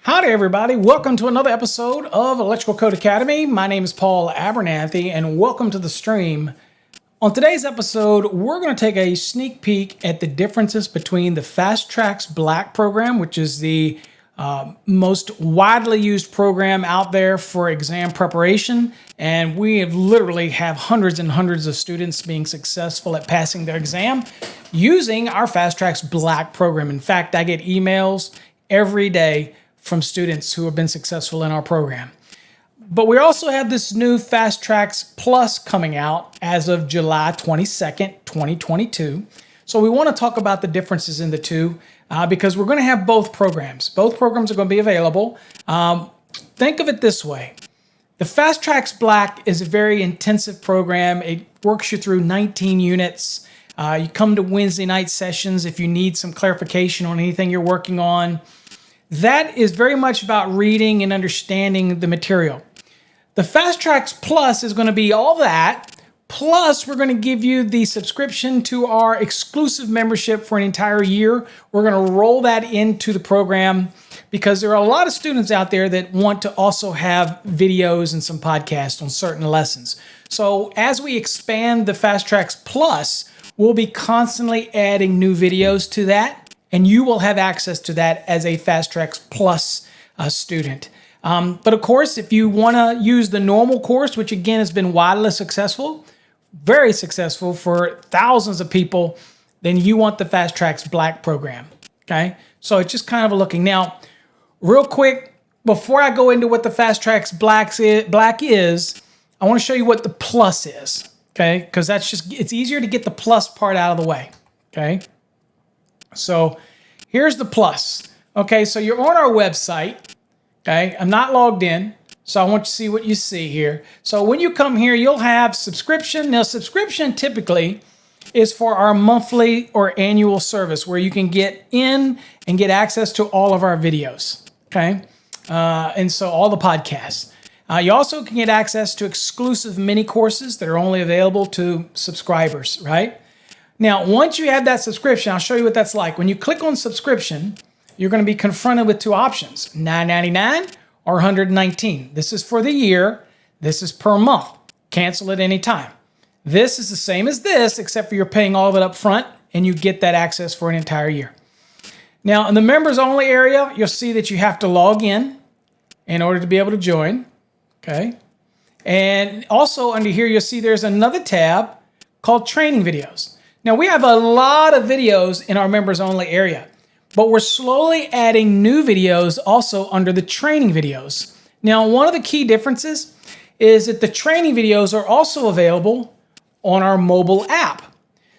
Howdy everybody, welcome to another episode of Electrical Code Academy. My name is Paul Abernathy and welcome to the stream. On today's episode, we're going to take a sneak peek at the differences between the Trax Black program, which is the most widely used program out there for exam preparation. And we literally have hundreds and hundreds of students being successful at passing their exam using our Trax Black program. In fact, I get emails every day from students who have been successful in our program. But we also have this new Trax Plus coming out as of July 22nd, 2022. So we want to talk about the differences in the two because we're going to have both programs. Both programs are going to be available. Think of it this way. The Trax Black is a very intensive program. It works you through 19 units. You come to Wednesday night sessions if you need some clarification on anything you're working on. That is very much about reading and understanding the material. The Trax Plus is going to be all that, plus we're going to give you the subscription to our exclusive membership for an entire year. We're going to roll that into the program because there are a lot of students out there that want to also have videos and some podcasts on certain lessons. So as we expand the Trax Plus, we'll be constantly adding new videos to that. And you will have access to that as a Trax Plus student. But of course, if you want to use the normal course, which again has been wildly successful, very successful for thousands of people, then you want the Trax Black program. Okay, so it's just kind of a looking. Now, real quick, before I go into what the Trax Black is, I want to show you what the Plus is. Okay, because it's easier to get the Plus part out of the way. Okay. So here's the Plus. Okay, so you're on our website. Okay, I'm not logged in, so I want you to see what you see here. So when you come here, you'll have subscription. Now, subscription typically is for our monthly or annual service where you can get in and get access to all of our videos. Okay, and so all the podcasts. You also can get access to exclusive mini courses that are only available to subscribers, right? Now, once you have that subscription, I'll show you what that's like. When you click on subscription, you're going to be confronted with two options, $9.99 or $119. This is for the year. This is per month. Cancel at any time. This is the same as this, except for you're paying all of it up front, and you get that access for an entire year. Now, in the members only area, you'll see that you have to log in order to be able to join. Okay. And also under here, you'll see there's another tab called training videos. Now, we have a lot of videos in our members only area, but we're slowly adding new videos also under the training videos. Now, one of the key differences is that the training videos are also available on our mobile app.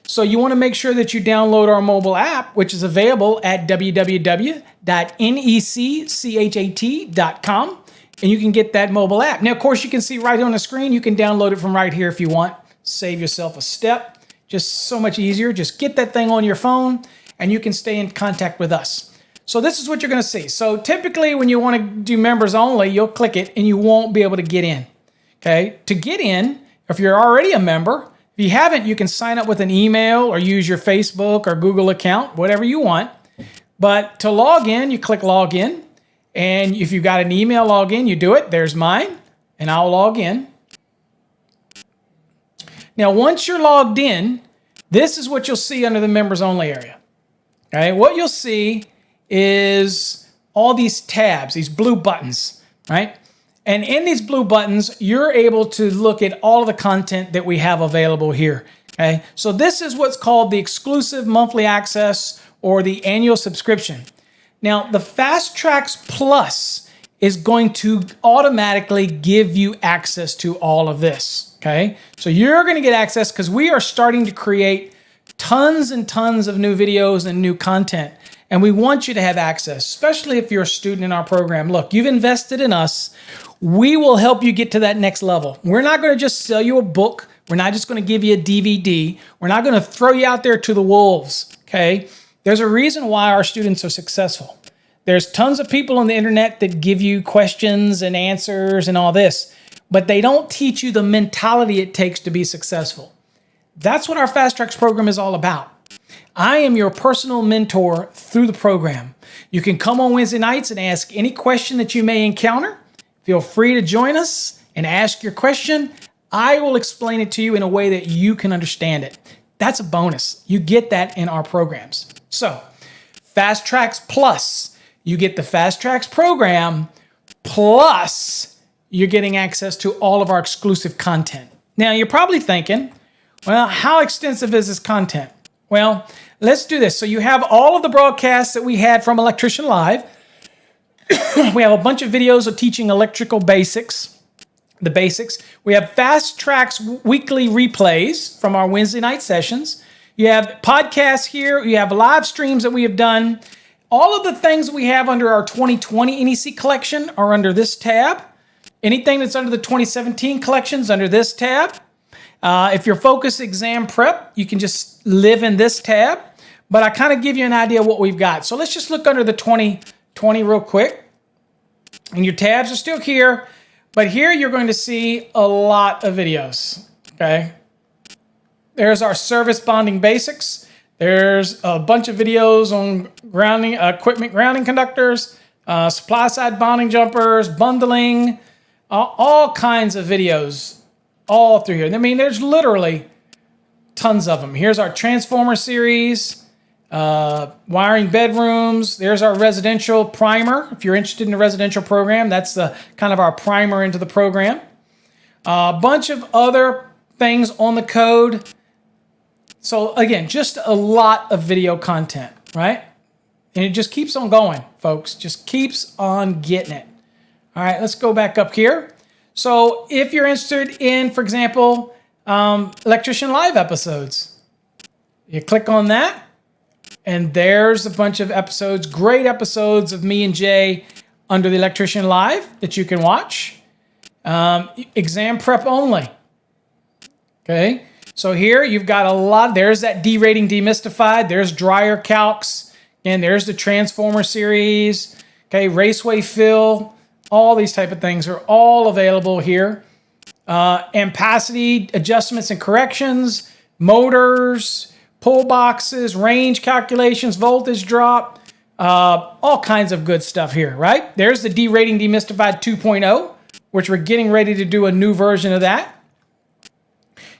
So you want to make sure that you download our mobile app, which is available at www.necchat.com, and you can get that mobile app. Now, of course, you can see right on the screen, you can download it from right here if you want. Save yourself a step. Just so much easier. Just get that thing on your phone and you can stay in contact with us. So this is what you're going to see. So typically when you want to do members only, you'll click it and you won't be able to get in. Okay. To get in, if you're already a member, if you haven't, you can sign up with an email or use your Facebook or Google account, whatever you want. But to log in, you click log in. And if you've got an email login, you do it. There's mine and I'll log in. Now, once you're logged in, this is what you'll see under the members only area. Okay, what you'll see is all these tabs, these blue buttons, right? And in these blue buttons, you're able to look at all of the content that we have available here. Okay, so this is what's called the exclusive monthly access or the annual subscription. Now, the Trax Plus is going to automatically give you access to all of this. Okay, so you're going to get access because we are starting to create tons and tons of new videos and new content. And we want you to have access, especially if you're a student in our program. Look, you've invested in us. We will help you get to that next level. We're not going to just sell you a book. We're not just going to give you a DVD. We're not going to throw you out there to the wolves. Okay, there's a reason why our students are successful. There's tons of people on the internet that give you questions and answers and all this, but they don't teach you the mentality it takes to be successful. That's what our Trax program is all about. I am your personal mentor through the program. You can come on Wednesday nights and ask any question that you may encounter. Feel free to join us and ask your question. I will explain it to you in a way that you can understand it. That's a bonus. You get that in our programs. So, Fast Trax Plus, you get the Fast Trax program, plus you're getting access to all of our exclusive content. Now, you're probably thinking, well, how extensive is this content? Well, let's do this. So you have all of the broadcasts that we had from Electrician Live. We have a bunch of videos of teaching electrical basics, the basics. We have Fast Trax weekly replays from our Wednesday night sessions. You have podcasts here. You have live streams that we have done. All of the things we have under our 2020 NEC collection are under this tab. Anything that's under the 2017 collection is under this tab. If you're focused exam prep, you can just live in this tab. But I kind of give you an idea of what we've got. So let's just look under the 2020 real quick. And your tabs are still here. But here you're going to see a lot of videos. Okay. There's our service bonding basics. There's a bunch of videos on grounding, equipment grounding conductors, supply side bonding jumpers, bundling, all kinds of videos all through here. I mean, there's literally tons of them. Here's our transformer series, wiring bedrooms. There's our residential primer. If you're interested in the residential program, that's the kind of our primer into the program. A bunch of other things on the code. So again, just a lot of video content, right? And it just keeps on going, folks. Just keeps on getting it. All right, let's go back up here. So if you're interested in, for example, Electrician Live episodes, you click on that, and there's a bunch of episodes, great episodes of me and Jay under the Electrician Live that you can watch. Exam prep only. Okay, so here you've got a lot. There's that D-rating demystified. There's dryer calcs, and there's the transformer series. Okay, raceway fill. All these type of things are all available here. Ampacity adjustments and corrections, motors, pull boxes, range calculations, voltage drop, all kinds of good stuff here, right? There's the D-rating demystified 2.0, which we're getting ready to do a new version of that.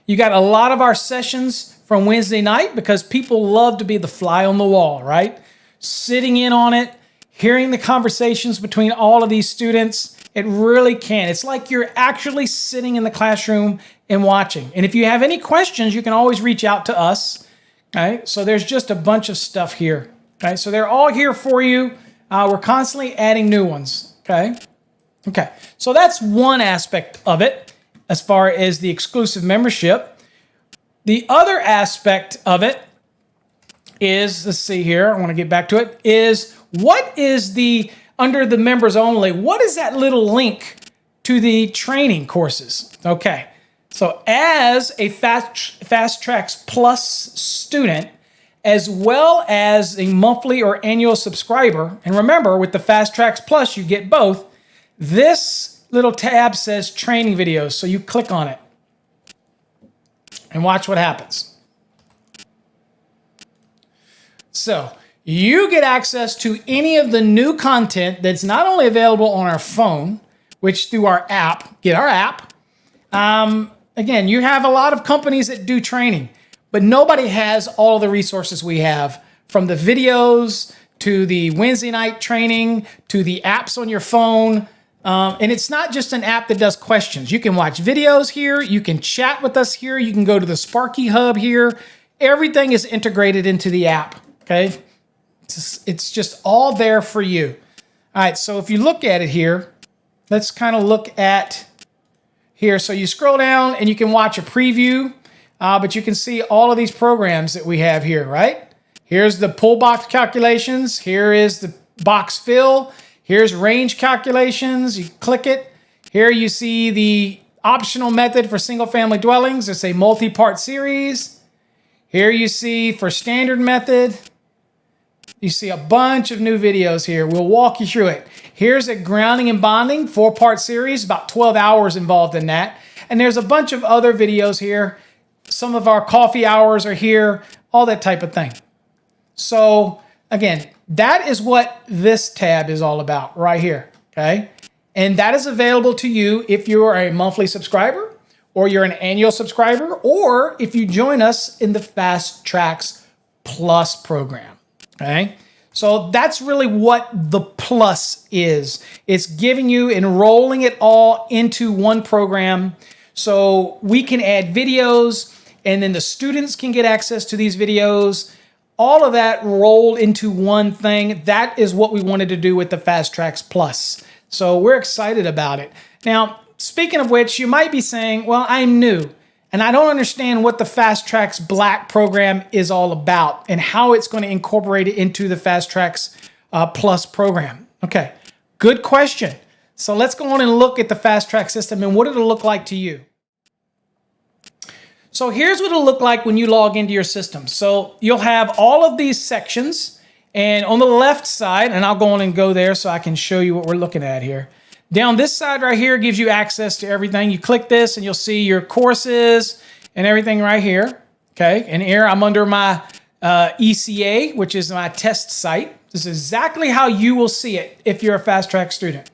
You got a lot of our sessions from Wednesday night because people love to be the fly on the wall, right? Sitting in on it, hearing the conversations between all of these students. It really can. It's like you're actually sitting in the classroom and watching. And if you have any questions, you can always reach out to us. Okay? So there's just a bunch of stuff here. Okay? So they're all here for you. We're constantly adding new ones. Okay? Okay. So that's one aspect of it as far as the exclusive membership. The other aspect of it is, let's see here, I want to get back to it, is what is the, under the members only, what is that little link to the training courses? Okay, so as a Fast Trax Plus student, as well as a monthly or annual subscriber, and remember, with the Fast Trax Plus, you get both, this little tab says training videos, so you click on it and watch what happens. So you get access to any of the new content that's not only available on our phone, which through our app, get our app. Again, you have a lot of companies that do training, but nobody has all the resources we have, from the videos to the Wednesday night training to the apps on your phone. And it's not just an app that does questions. You can watch videos here. You can chat with us here. You can go to the Sparky Hub here. Everything is integrated into the app. Okay. It's just all there for you. All right, so if you look at it here, let's kind of look at here. So you scroll down and you can watch a preview, but you can see all of these programs that we have here, right? Here's the pull box calculations. Here is the box fill. Here's range calculations. You click it. Here you see the optional method for single family dwellings. It's a multi-part series. Here you see for standard method. You see a bunch of new videos here. We'll walk you through it. Here's a grounding and bonding 4-part series, about 12 hours involved in that. And there's a bunch of other videos here. Some of our coffee hours are here, all that type of thing. So again, that is what this tab is all about right here, okay? And that is available to you if you are a monthly subscriber, or you're an annual subscriber, or if you join us in the Fast Trax Plus program, okay? So that's really what the plus is. It's giving you, enrolling it all into one program so we can add videos, and then the students can get access to these videos. All of that rolled into one thing. That is what we wanted to do with the Fast Trax Plus. So we're excited about it. Now, speaking of which, you might be saying, well, I'm new and I don't understand what the Fast Trax Black program is all about and how it's going to incorporate it into the Fast Trax Plus program. Okay, good question. So let's go on and look at the Fast Trax system and what it'll look like to you. So here's what it'll look like when you log into your system. So you'll have all of these sections, and on the left side, and I'll go on and go there so I can show you what we're looking at here. Down this side right here gives you access to everything. You click this and you'll see your courses and everything right here. Okay, and here I'm under my ECA, which is my test site. This is exactly how you will see it if you're a Fast Trax student.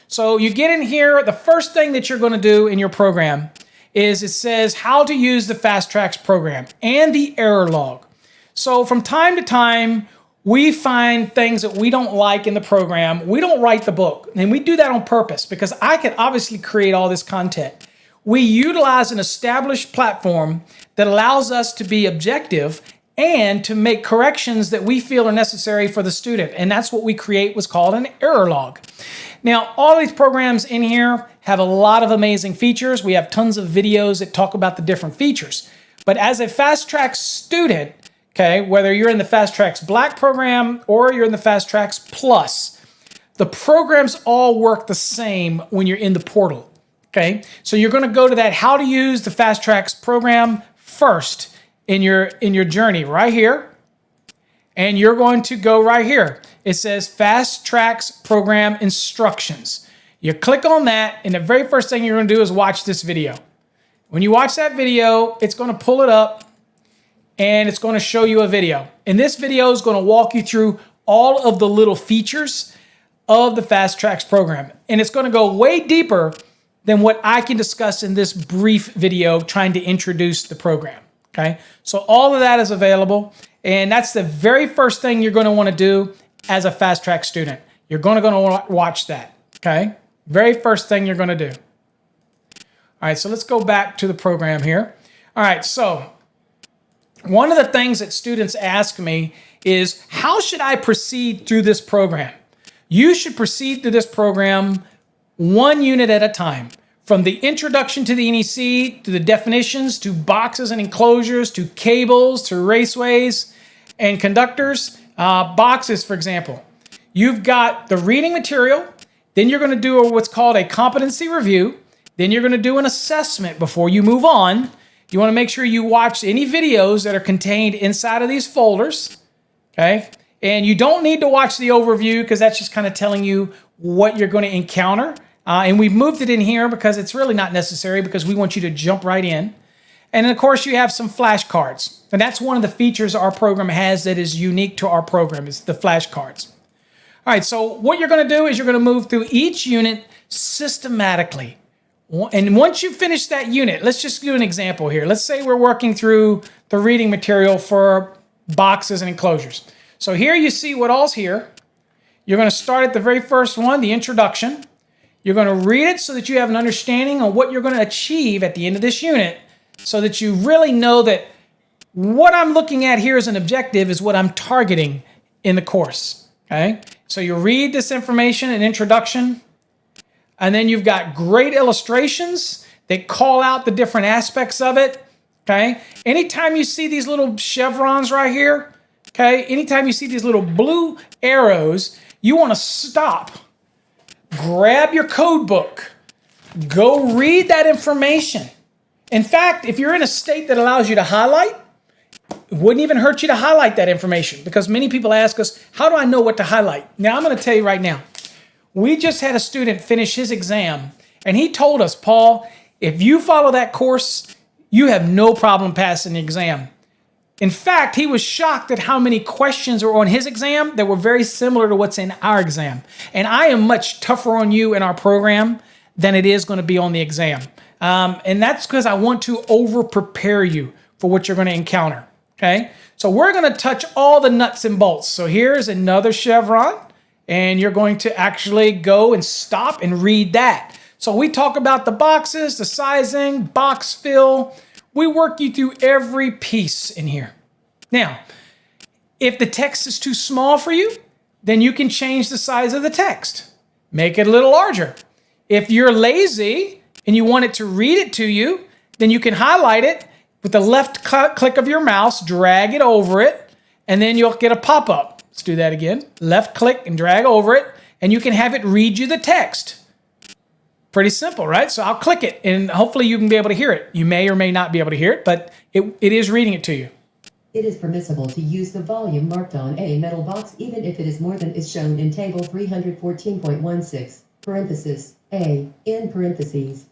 So you get in here, the first thing that you're going to do in your program is it says how to use the Fast Trax program and the error log. So from time to time, we find things that we don't like in the program. We don't write the book, and we do that on purpose because I can obviously create all this content. We utilize an established platform that allows us to be objective and to make corrections that we feel are necessary for the student. And that's what we create, what's called an error log. Now, all these programs in here have a lot of amazing features. We have tons of videos that talk about the different features. But as a Fast Trax student, okay, whether you're in the Fast Trax Black program or you're in the Fast Trax Plus, the programs all work the same when you're in the portal, okay? So you're gonna go to that how to use the Fast Trax program first in your journey right here, and you're going to go right here. It says Fast Trax Program Instructions. You click on that, and the very first thing you're going to do is watch this video. When you watch that video, it's going to pull it up, and it's going to show you a video. And this video is going to walk you through all of the little features of the Fast Trax program. And it's going to go way deeper than what I can discuss in this brief video trying to introduce the program. Okay, so all of that is available, and that's the very first thing you're going to want to do as a Fast Trax student. You're going to watch that, okay? Very first thing you're going to do. All right, so let's go back to the program here. All right, so one of the things that students ask me is, how should I proceed through this program? You should proceed through this program one unit at a time. From the introduction to the NEC, to the definitions, to boxes and enclosures, to cables, to raceways and conductors. Boxes, for example. You've got the reading material, then you're going to do what's called a competency review, then you're going to do an assessment before you move on. You want to make sure you watch any videos that are contained inside of these folders, okay? And you don't need to watch the overview because that's just kind of telling you what you're going to encounter. And we've moved it in here because it's really not necessary because we want you to jump right in. And then, of course, you have some flashcards. And that's one of the features our program has that is unique to our program, is the flashcards. All right, so what you're going to do is you're going to move through each unit systematically. And once you finish that unit, let's just do an example here. Let's say we're working through the reading material for boxes and enclosures. So here you see what all's here. You're going to start at the very first one, the introduction. You're going to read it so that you have an understanding of what you're going to achieve at the end of this unit, so that you really know that what I'm looking at here as an objective is what I'm targeting in the course, okay? So you read this information, an introduction, and then you've got great illustrations that call out the different aspects of it, okay? Anytime you see these little chevrons right here, okay, anytime you see these little blue arrows, you want to stop. Grab your code book. Go read that information. In fact, if you're in a state that allows you to highlight, it wouldn't even hurt you to highlight that information, because many people ask us, how do I know what to highlight? Now, I'm going to tell you right now. We just had a student finish his exam, and he told us, Paul, if you follow that course, you have no problem passing the exam. In fact, he was shocked at how many questions are on his exam that were very similar to what's in our exam. And I am much tougher on you in our program than it is going to be on the exam. And that's because I want to over-prepare you for what you're going to encounter, okay? So we're going to touch all the nuts and bolts. So here's another chevron, and you're going to actually go and stop and read that. So we talk about the boxes, the sizing, box fill. We work you through every piece in here. Now, if the text is too small for you, then you can change the size of the text. Make it a little larger. If you're lazy and you want it to read it to you, then you can highlight it with the left click of your mouse, drag it over it, and then you'll get a pop-up. Let's do that again. Left click and drag over it, and you can have it read you the text. Pretty simple, right? So I'll click it, and hopefully you can be able to hear it. You may or may not be able to hear it, but it is reading it to you. It is permissible to use the volume marked on a metal box even if it is more than is shown in table 314.16, parenthesis, A, in parentheses.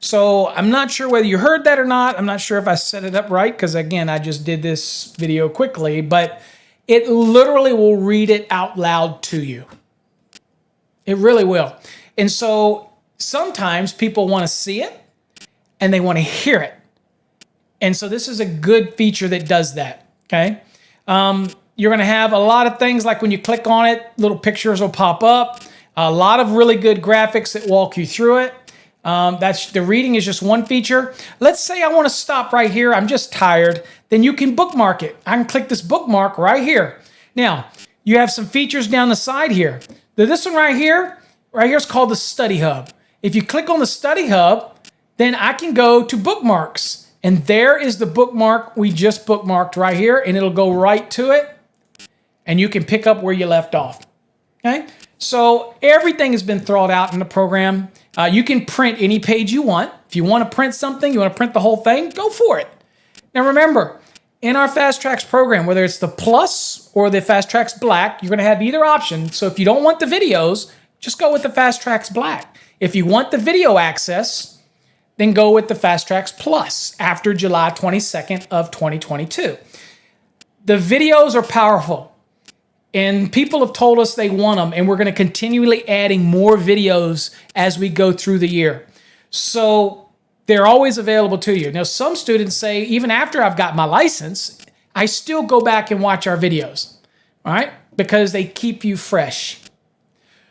So I'm not sure whether you heard that or not. I'm not sure if I set it up right because, again, I just did this video quickly, but it literally will read it out loud to you. It really will. And so sometimes people want to see it and they want to hear it. And so this is a good feature that does that, okay? You're going to have a lot of things like when you click on it, little pictures will pop up. A lot of really good graphics that walk you through it. The reading is just one feature. Let's say I want to stop right here. I'm just tired. Then you can bookmark it. I can click this bookmark right here. Now, you have some features down the side here. This one right here is called the Study Hub. If you click on the Study Hub, then I can go to bookmarks. And there is the bookmark we just bookmarked right here, and it'll go right to it. And you can pick up where you left off. Okay? So everything has been thought out in the program. You can print any page you want. If you want to print something, you want to print the whole thing, go for it. Now remember, in our Fast Trax program, whether it's the Plus or the Fast Trax Black, you're going to have either option. So if you don't want the videos, just go with the Fast Trax Black. If you want the video access, then go with the Fast Trax Plus after July 22nd of 2022. The videos are powerful. And people have told us they want them, and we're going to continually adding more videos as we go through the year. So they're always available to you. Now, some students say, even after I've got my license, I still go back and watch our videos, all right? Because they keep you fresh.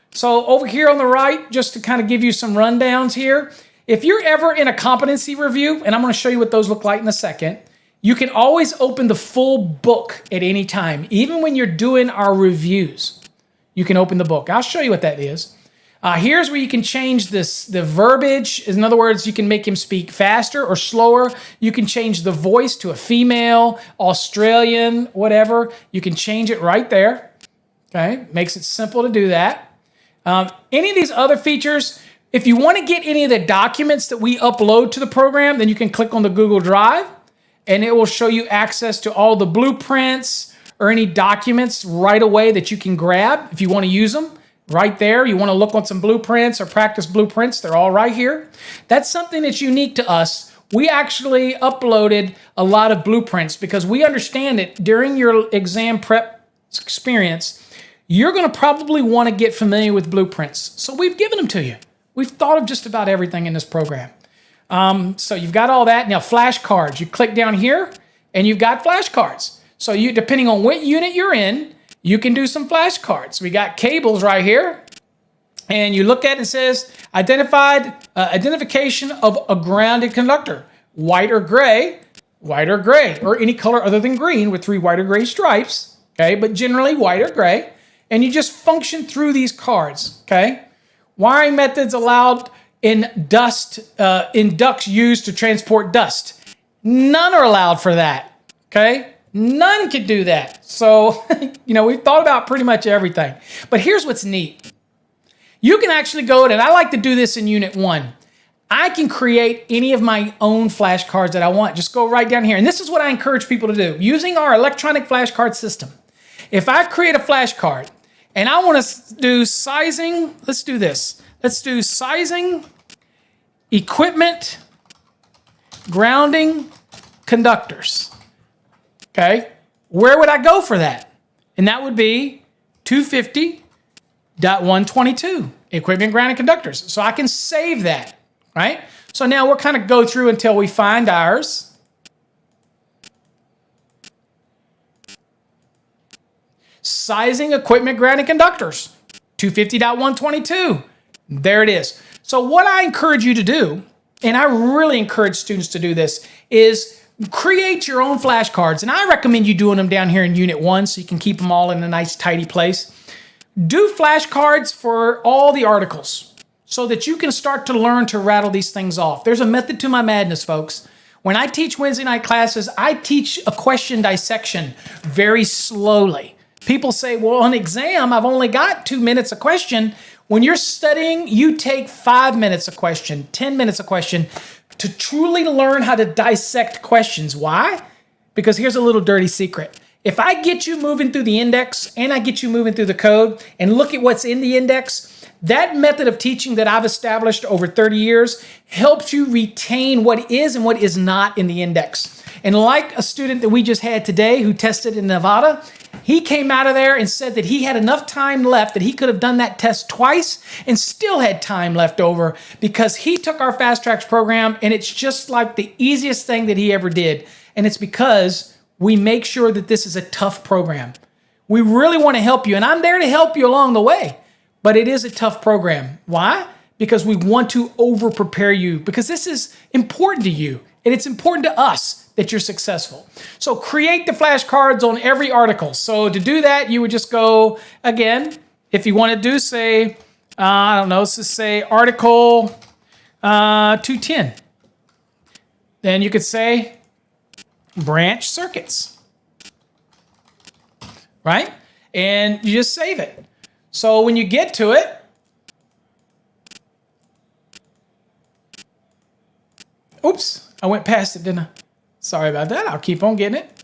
So over here on the right, just to kind of give you some rundowns here, if you're ever in a competency review, and I'm going to show you what those look like in a second, you can always open the full book at any time. Even when you're doing our reviews, you can open the book. I'll show you what that is. Here's where you can change the verbiage. In other words, you can make him speak faster or slower. You can change the voice to a female, Australian, whatever. You can change it right there. Okay, makes it simple to do that. Any of these other features, if you want to get any of the documents that we upload to the program, then you can click on the Google Drive. And it will show you access to all the blueprints or any documents right away that you can grab if you want to use them. Right there, you want to look on some blueprints or practice blueprints, they're all right here. That's something that's unique to us. We actually uploaded a lot of blueprints because we understand that during your exam prep experience, you're going to probably want to get familiar with blueprints. So we've given them to you. We've thought of just about everything in this program. So you've got all that. Now, flashcards. You click down here, and you've got flashcards. So you, depending on what unit you're in, you can do some flashcards. We got cables right here, and you look at it and it says, identification of a grounded conductor, white or gray, or any color other than green with 3 white or gray stripes, okay, but generally white or gray, and you just function through these cards, okay? Wiring methods allowed in ducts used to transport dust. None are allowed for that, okay? None can do that. So, we've thought about pretty much everything. But here's what's neat. You can actually go, and I like to do this in Unit 1. I can create any of my own flashcards that I want. Just go right down here. And this is what I encourage people to do. Using our electronic flashcard system. If I create a flashcard, and I want to do sizing, let's do this. Let's do sizing, equipment, grounding, conductors. Okay, where would I go for that? And that would be 250.122, equipment grounded conductors. So I can save that, right? So now we'll kind of go through until we find ours. Sizing equipment grounded conductors, 250.122. There it is. So what I encourage you to do, and I really encourage students to do this, is create your own flashcards. And I recommend you doing them down here in Unit 1 so you can keep them all in a nice tidy place. Do flashcards for all the articles so that you can start to learn to rattle these things off. There's a method to my madness, folks. When I teach Wednesday night classes, I teach a question dissection very slowly. People say, well, on exam, I've only got 2 minutes a question. When you're studying, you take 5 minutes a question, 10 minutes a question to truly learn how to dissect questions. Why? Because here's a little dirty secret. If I get you moving through the index and I get you moving through the code and look at what's in the index, that method of teaching that I've established over 30 years helps you retain what is and what is not in the index. And like a student that we just had today who tested in Nevada, he came out of there and said that he had enough time left that he could have done that test twice and still had time left over because he took our Fast Trax program and it's just like the easiest thing that he ever did. And it's because we make sure that this is a tough program. We really want to help you, and I'm there to help you along the way, but it is a tough program. Why? Because we want to over-prepare you because this is important to you and it's important to us that you're successful. So create the flashcards on every article. So to do that, you would just go, again, if you want to do, say, I don't know, let's just say article 210. Then you could say branch circuits, right? And you just save it. So when you get to it, oops, I went past it, didn't I? Sorry about that. I'll keep on getting it.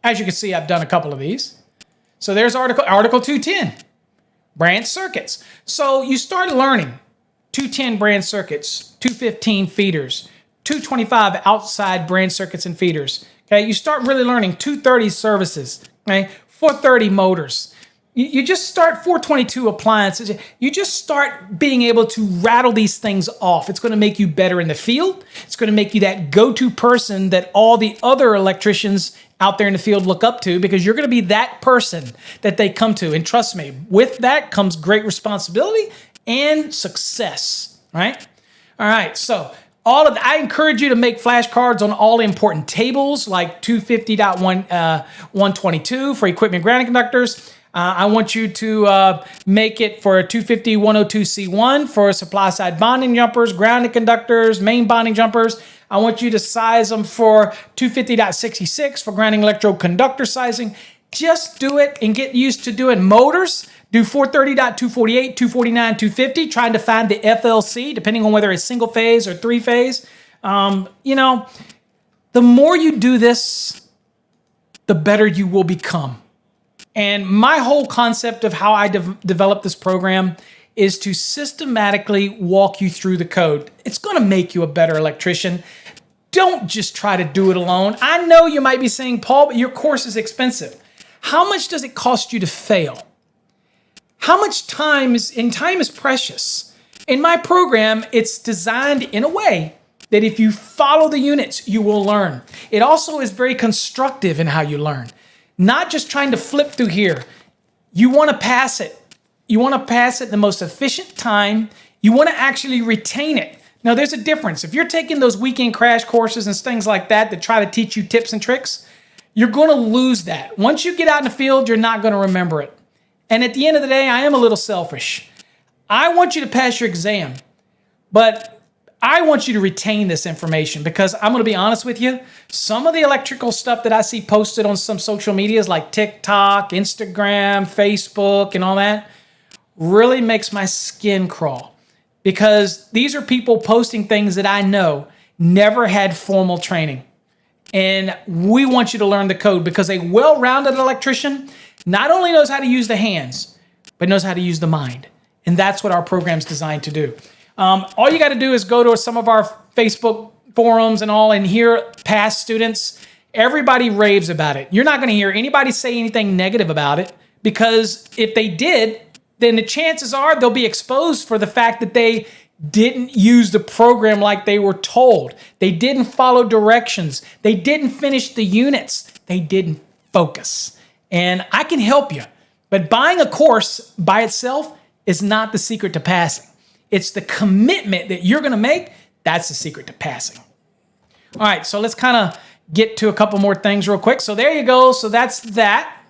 As you can see, I've done a couple of these. So there's article 210, branch circuits. So you start learning 210 branch circuits, 215 feeders, 225 outside branch circuits and feeders. Okay, you start really learning 230 services, okay, 430 motors. You just start 422 appliances. You just start being able to rattle these things off. It's going to make you better in the field. It's going to make you that go-to person that all the other electricians out there in the field look up to because you're going to be that person that they come to. And trust me, with that comes great responsibility and success, right? All right, so I encourage you to make flashcards on all important tables like 250.122 for equipment grounding conductors. I want you to make it for 250.102C1 for supply side bonding jumpers, grounded conductors, main bonding jumpers. I want you to size them for 250.66 for grounding electrode conductor sizing. Just do it and get used to doing motors. Do 430.248, 249, 250, trying to find the FLC, depending on whether it's single phase or three phase. The more you do this, the better you will become. And my whole concept of how I developed this program is to systematically walk you through the code. It's going to make you a better electrician. Don't just try to do it alone. I know you might be saying, Paul, but your course is expensive. How much does it cost you to fail? How much time is precious. In my program, it's designed in a way that if you follow the units, you will learn. It also is very constructive in how you learn. Not just trying to flip through here. You want to pass it. You want to pass it in the most efficient time. You want to actually retain it. Now, there's a difference. If you're taking those weekend crash courses and things like that try to teach you tips and tricks, you're going to lose that. Once you get out in the field, you're not going to remember it. And at the end of the day, I am a little selfish. I want you to pass your exam, but I want you to retain this information because I'm going to be honest with you. Some of the electrical stuff that I see posted on some social medias like TikTok, Instagram, Facebook, and all that really makes my skin crawl because these are people posting things that I know never had formal training. And we want you to learn the code because a well-rounded electrician not only knows how to use the hands, but knows how to use the mind. And that's what our program's designed to do. All you got to do is go to some of our Facebook forums and all and hear past students, everybody raves about it. You're not going to hear anybody say anything negative about it, because if they did, then the chances are they'll be exposed for the fact that they didn't use the program like they were told. They didn't follow directions. They didn't finish the units. They didn't focus. And I can help you. But buying a course by itself is not the secret to passing. It's the commitment that you're going to make. That's the secret to passing. All right, so let's kind of get to a couple more things real quick. So there you go. So that's that.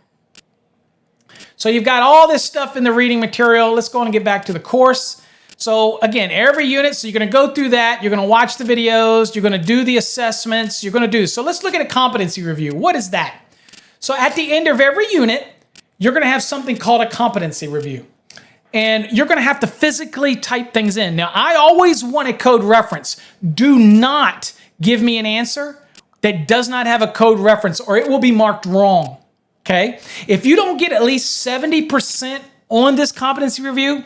So you've got all this stuff in the reading material. Let's go on and get back to the course. So again, every unit, so you're going to go through that. You're going to watch the videos. You're going to do the assessments. You're going to do. So let's look at a competency review. What is that? So at the end of every unit, you're going to have something called a competency review. And you're going to have to physically type things in. Now, I always want a code reference. Do not give me an answer that does not have a code reference, or it will be marked wrong. Okay? If you don't get at least 70% on this competency review,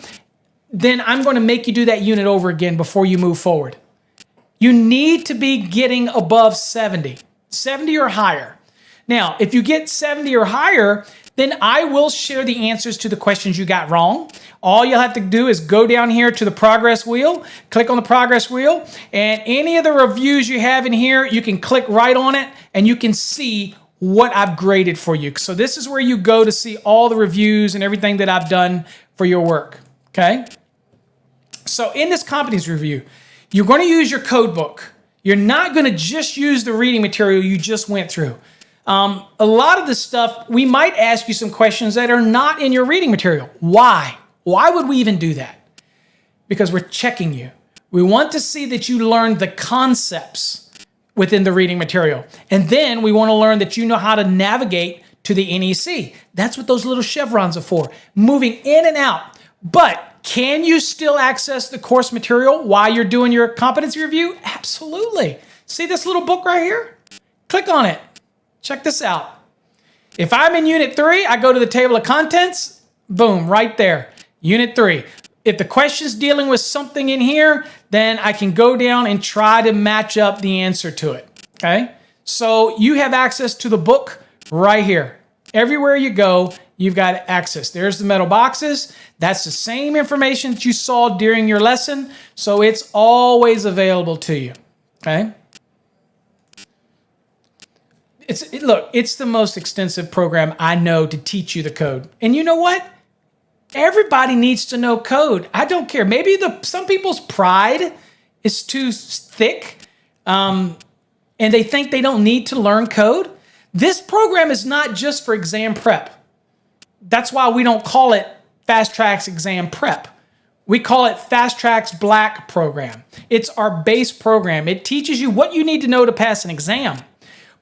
then I'm going to make you do that unit over again before you move forward. You need to be getting above 70 or higher. Now, if you get 70 or higher, then I will share the answers to the questions you got wrong. All you'll have to do is go down here to the progress wheel, click on the progress wheel, and any of the reviews you have in here, you can click right on it and you can see what I've graded for you. So this is where you go to see all the reviews and everything that I've done for your work, okay? So in this competency review, you're going to use your code book. You're not going to just use the reading material you just went through. A lot of the stuff, we might ask you some questions that are not in your reading material. Why? Why would we even do that? Because we're checking you. We want to see that you learned the concepts within the reading material. And then we want to learn that you know how to navigate to the NEC. That's what those little chevrons are for, moving in and out. But can you still access the course material while you're doing your competency review? Absolutely. See this little book right here? Click on it. Check this out. If I'm in Unit 3, I go to the table of contents. Boom, right there. Unit 3. If the question's dealing with something in here, then I can go down and try to match up the answer to it. Okay? So you have access to the book right here. Everywhere you go, you've got access. There's the metal boxes. That's the same information that you saw during your lesson. So it's always available to you. Okay? Look, it's the most extensive program I know to teach you the code. And you know what? Everybody needs to know code. I don't care. Maybe some people's pride is too thick, and they think they don't need to learn code. This program is not just for exam prep. That's why we don't call it Fast Trax Exam Prep. We call it Fast Trax Black Program. It's our base program. It teaches you what you need to know to pass an exam.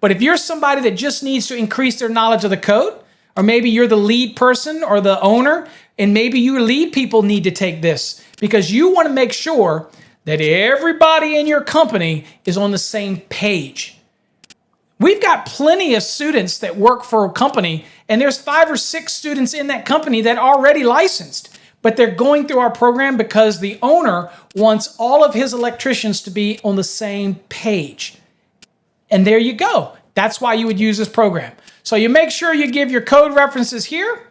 But if you're somebody that just needs to increase their knowledge of the code, or maybe you're the lead person or the owner, and maybe your lead people need to take this because you want to make sure that everybody in your company is on the same page. We've got plenty of students that work for a company, and there's 5 or 6 students in that company that are already licensed, but they're going through our program because the owner wants all of his electricians to be on the same page. And there you go. That's why you would use this program. So you make sure you give your code references here.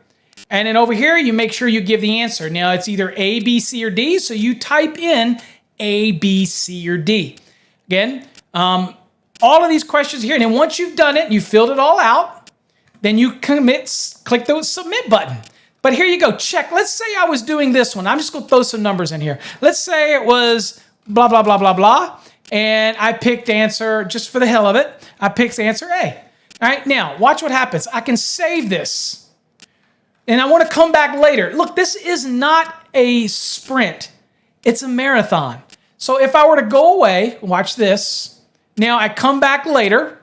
And then over here, you make sure you give the answer. Now, it's either A, B, C, or D. So you type in A, B, C, or D. Again, all of these questions here. And then once you've done it, you filled it all out, then you click the submit button. But here you go. Check. Let's say I was doing this one. I'm just going to throw some numbers in here. Let's say it was blah, blah, blah, blah, blah. And I picked answer, just for the hell of it, I picked answer A. All right, now watch what happens. I can save this. And I want to come back later. Look, this is not a sprint. It's a marathon. So if I were to go away, watch this. Now I come back later.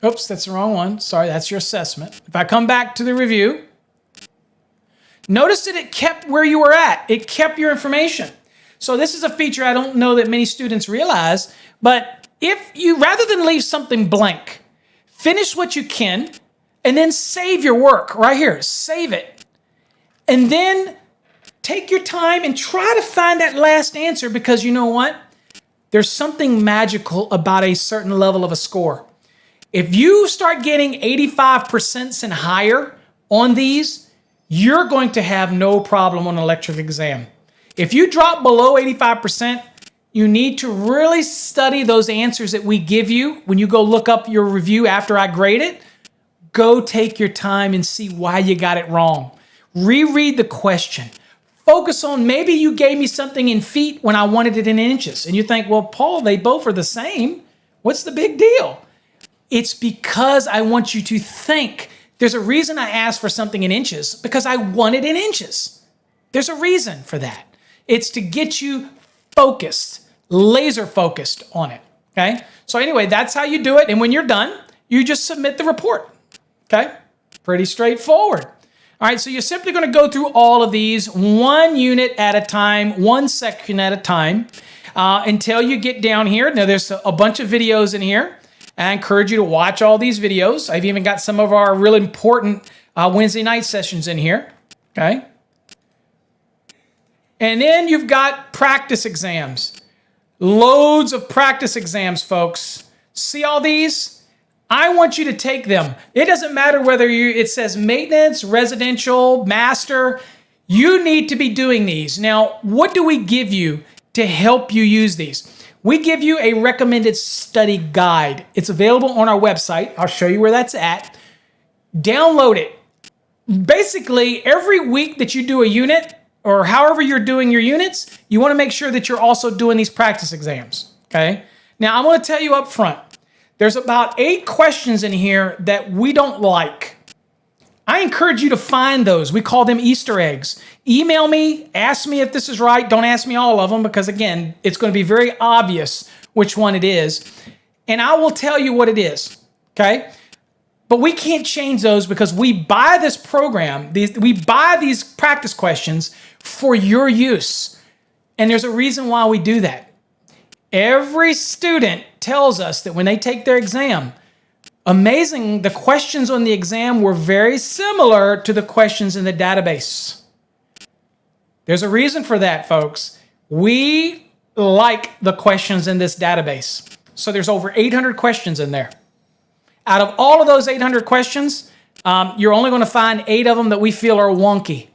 Oops, that's the wrong one. Sorry, that's your assessment. If I come back to the review, notice that it kept where you were at. It kept your information. So this is a feature I don't know that many students realize, but if you, rather than leave something blank, finish what you can and then save your work right here. Save it. And then take your time and try to find that last answer, because you know what? There's something magical about a certain level of a score. If you start getting 85% and higher on these, you're going to have no problem on an electric exam. If you drop below 85%, you need to really study those answers that we give you when you go look up your review after I grade it. Go take your time and see why you got it wrong. Reread the question. Focus on, maybe you gave me something in feet when I wanted it in inches. And you think, well, Paul, they both are the same. What's the big deal? It's because I want you to think. There's a reason I asked for something in inches, because I want it in inches. There's a reason for that. It's to get you focused, laser focused on it, okay? So anyway, that's how you do it. And when you're done, you just submit the report, okay? Pretty straightforward. All right, so you're simply going to go through all of these one unit at a time, one section at a time, until you get down here. Now, there's a bunch of videos in here. I encourage you to watch all these videos. I've even got some of our real important Wednesday night sessions in here, okay? And then you've got practice exams. Loads of practice exams, folks. See all these? I want you to take them. It doesn't matter whether it says maintenance, residential, master. You need to be doing these. Now, what do we give you to help you use these? We give you a recommended study guide. It's available on our website. I'll show you where that's at. Download it. Basically, every week that you do a unit, or however you're doing your units, you want to make sure that you're also doing these practice exams, okay? Now, I'm going to tell you up front, there's about 8 questions in here that we don't like. I encourage you to find those. We call them Easter eggs. Email me, ask me if this is right. Don't ask me all of them, because again, it's going to be very obvious which one it is. And I will tell you what it is, okay? But we can't change those, because we buy this program, we buy these practice questions for your use. And there's a reason why we do that. Every student tells us that when they take their exam, amazing, the questions on the exam were very similar to the questions in the database. There's a reason for that, folks. We like the questions in this database. So there's over 800 questions in there. Out of all of those 800 questions, you're only going to find 8 of them that we feel are wonky,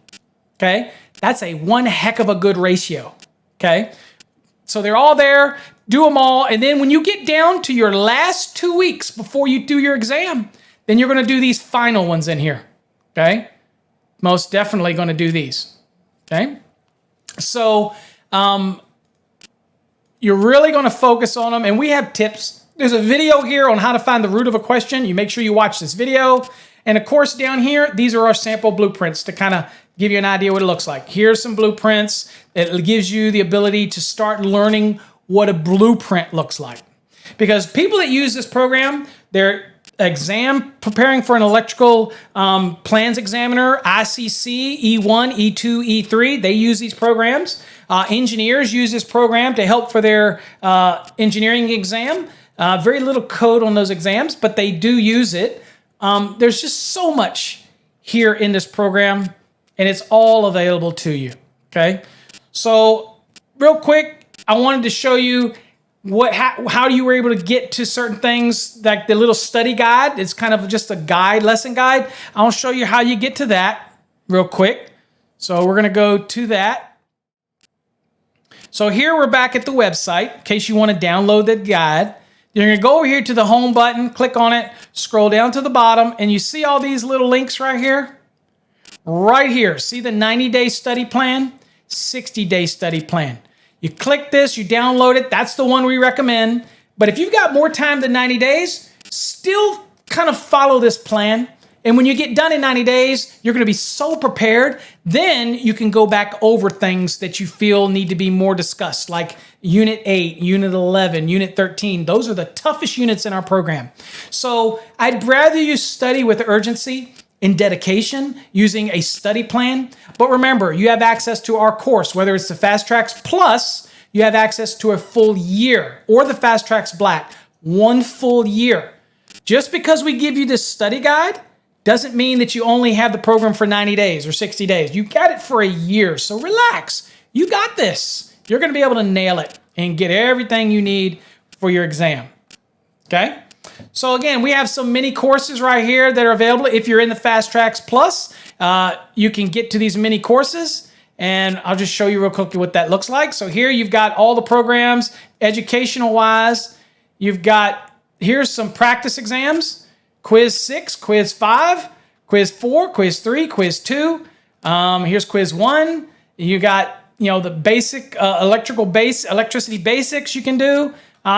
okay? That's one heck of a good ratio, okay? So they're all there. Do them all. And then when you get down to your last 2 weeks before you do your exam, then you're going to do these final ones in here, okay? Most definitely going to do these, okay? So you're really going to focus on them. And we have tips. There's a video here on how to find the root of a question. You make sure you watch this video. And of course, down here, these are our sample blueprints to kind of give you an idea what it looks like. Here's some blueprints. It gives you the ability to start learning what a blueprint looks like. Because people that use this program, they're preparing for an electrical plans examiner, ICC, E1, E2, E3. They use these programs. Engineers use this program to help for their engineering exam. Very little code on those exams, but they do use it. There's just so much here in this program, and it's all available to you, okay? So real quick, I wanted to show you how you were able to get to certain things, like the little study guide. It's kind of just a guide, lesson guide. I'll show you how you get to that real quick. So we're going to go to that. So here we're back at the website, in case you want to download that guide. You're going to go over here to the home button, click on it, scroll down to the bottom, and you see all these little links right here? Right here. See the 90-day study plan, 60-day study plan. You click this, you download it. That's the one we recommend. But if you've got more time than 90 days, still kind of follow this plan. And when you get done in 90 days, you're going to be so prepared. Then you can go back over things that you feel need to be more discussed, like Unit 8, Unit 11, Unit 13. Those are the toughest units in our program. So I'd rather you study with urgency and dedication using a study plan. But remember, you have access to our course, whether it's the Fast Trax Plus, you have access to a full year, or the Fast Trax Black, 1 full year. Just because we give you this study guide doesn't mean that you only have the program for 90 days or 60 days. You got it for a year, so relax. You got this. You're going to be able to nail it and get everything you need for your exam, okay? So again, we have some mini courses right here that are available. If you're in the Fast Trax Plus, you can get to these mini courses, and I'll just show you real quickly what that looks like. So here you've got all the programs, educational-wise. You've got, here's some practice exams, quiz 6, quiz 5, quiz 4, quiz 3, quiz 2. Here's quiz 1. You got, the basic electricity basics you can do.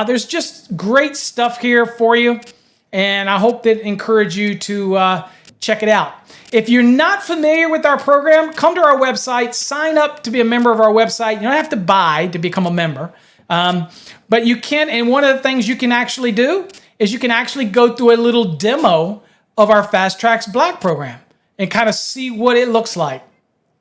There's just great stuff here for you, and I hope that encourage you to check it out. If you're not familiar with our program, come to our website, sign up to be a member of our website. You don't have to buy to become a member, but you can, and one of the things you can actually do is you can actually go through a little demo of our Fast Trax Black program and kind of see what it looks like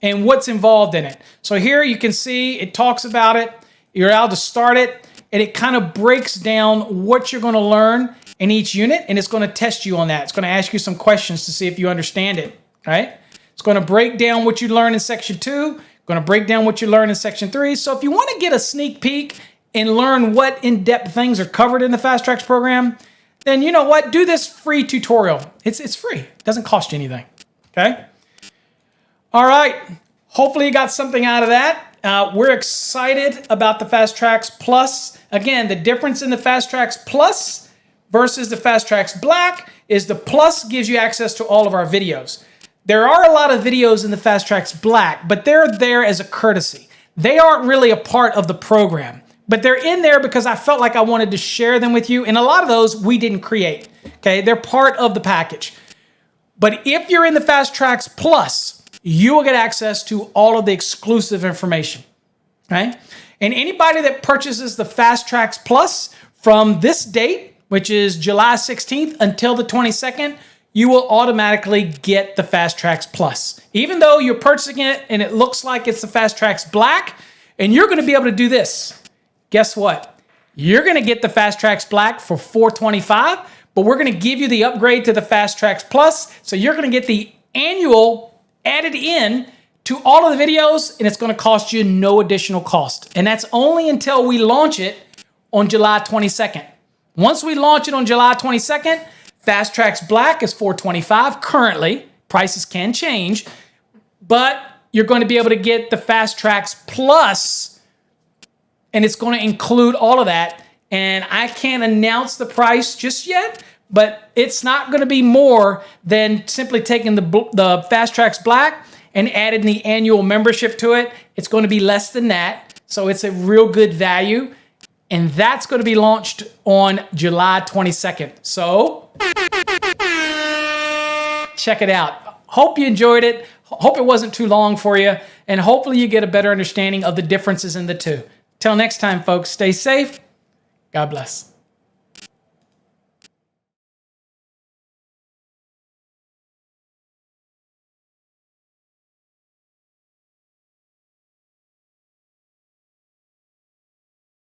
and what's involved in it. So here you can see it talks about it. You're able to start it, and it kind of breaks down what you're going to learn in each unit, and it's going to test you on that. It's going to ask you some questions to see if you understand it, right? It's going to break down what you learn in section 2, going to break down what you learn in section 3. So if you want to get a sneak peek and learn what in-depth things are covered in the Fast Trax program, then you know what? Do this free tutorial. It's free. It doesn't cost you anything, okay? All right. Hopefully you got something out of that. We're excited about the Fast Trax Plus. Again, the difference in the Fast Trax Plus versus the Fast Trax Black is the Plus gives you access to all of our videos. There are a lot of videos in the Fast Trax Black, but they're there as a courtesy. They aren't really a part of the program, but they're in there because I felt like I wanted to share them with you. And a lot of those we didn't create, okay? They're part of the package. But if you're in the Fast Trax Plus, you will get access to all of the exclusive information, okay? And anybody that purchases the Fast Trax Plus from this date, which is July 16th until the 22nd, you will automatically get the Fast Trax Plus. Even though you're purchasing it and it looks like it's the Fast Trax Black, and you're going to be able to do this. Guess what? You're going to get the Fast Trax Black for $425, but we're going to give you the upgrade to the Fast Trax Plus, so you're going to get the annual added in to all of the videos, and it's going to cost you no additional cost. And that's only until we launch it on July 22nd. Once we launch it on July 22nd, Fast Trax Black is $425 currently. Prices can change, but you're going to be able to get the Fast Trax Plus, and it's going to include all of that. And I can't announce the price just yet, but it's not going to be more than simply taking the Fast Trax Black and adding the annual membership to it. It's going to be less than that, so it's a real good value. And that's going to be launched on July 22nd. So check it out. Hope you enjoyed it. Hope it wasn't too long for you. And hopefully you get a better understanding of the differences in the two. Till next time, folks, stay safe. God bless.